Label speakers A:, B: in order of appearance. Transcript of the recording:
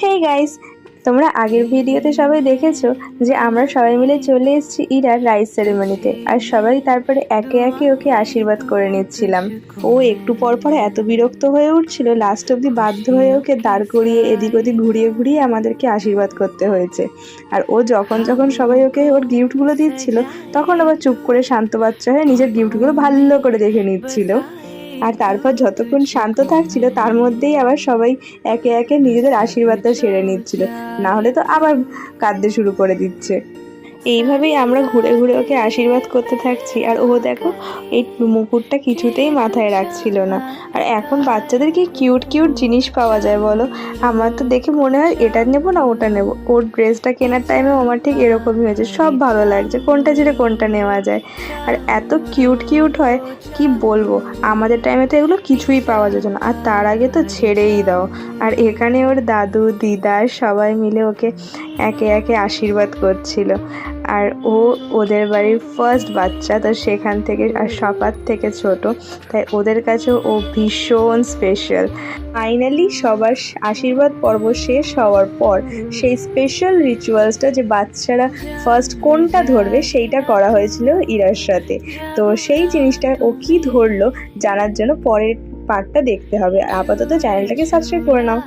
A: Hey guys, তোমরা আগের ভিডিওতে সবাই দেখেছো যে আমরা সবাই মিলে চলে এসেছি ইরার রাইস সেরেমনিতে। আর সবাই তারপরে একে একে ওকে আশীর্বাদ করে নিচ্ছিলাম। ও একটু পর পর এত বিরক্ত হয়ে উঠছিল, লাস্ট অব্দি বাধ্য হয়ে ওকে দাঁড় করিয়ে এদিক ওদিক ঘুরিয়ে ঘুরিয়ে আমাদেরকে আশীর্বাদ করতে হয়েছে। আর ও যখন যখন সবাই ওকে ওর গিফটগুলো দিচ্ছিল, তখন আবার চুপ করে শান্ত বাচ্চা হয়ে নিজের গিফটগুলো ভালো করে দেখে নিচ্ছিল। আর তারপর যতক্ষণ শান্ত থাকছিল তার মধ্যেই আবার সবাই একে একে নিজেদের আশীর্বাদটা সেরে নিচ্ছিল, না হলে তো আবার কাঁদতে শুরু করে দিচ্ছে। এইভাবেই আমরা ঘুরে ঘুরে ওকে আশীর্বাদ করতে থাকছি। আর ও দেখো, এই মুকুটটা কিছুতেই মাথায় রাখছিল না। আর এখন বাচ্চাদের কি কিউট কিউট জিনিস পাওয়া যায় বলো। আমার তো দেখে মনে হয় এটা নেবো না ওটা নেবো। ওর ড্রেসটা কেনার টাইমে আমার ঠিক এরকমই হয়েছে, সব ভালো লাগছে, কোনটা ছেড়ে কোনটা নেওয়া যায়। আর এত কিউট কিউট হয় কি বলবো, আমাদের টাইমে তো এগুলো কিছুই পাওয়া যেত না, আর তার আগে তো ছেড়েই দাও। আর এখানে ওর দাদু দিদা সবাই মিলে ওকে একে একে আশীর্বাদ করছিল। আর ও ওদের বাড়ির ফার্স্ট বাচ্চা, তো সেখান থেকে আর সবার থেকে ছোট, তাই ওদের কাছেও ও ভীষণ স্পেশাল। ফাইনালি সবার আশীর্বাদ পর্ব শেষ হওয়ার পর সেই স্পেশাল রিচুয়ালসটা, যে বাচ্চারা ফার্স্ট কোনটা ধরবে সেইটা করা হয়েছিল ইরার সাথে। তো সেই জিনিসটা ও কি ধরলো জানার জন্য পরের পার্টটা দেখতে হবে। আপাতত চ্যানেলটাকে সাবস্ক্রাইব করে নাও।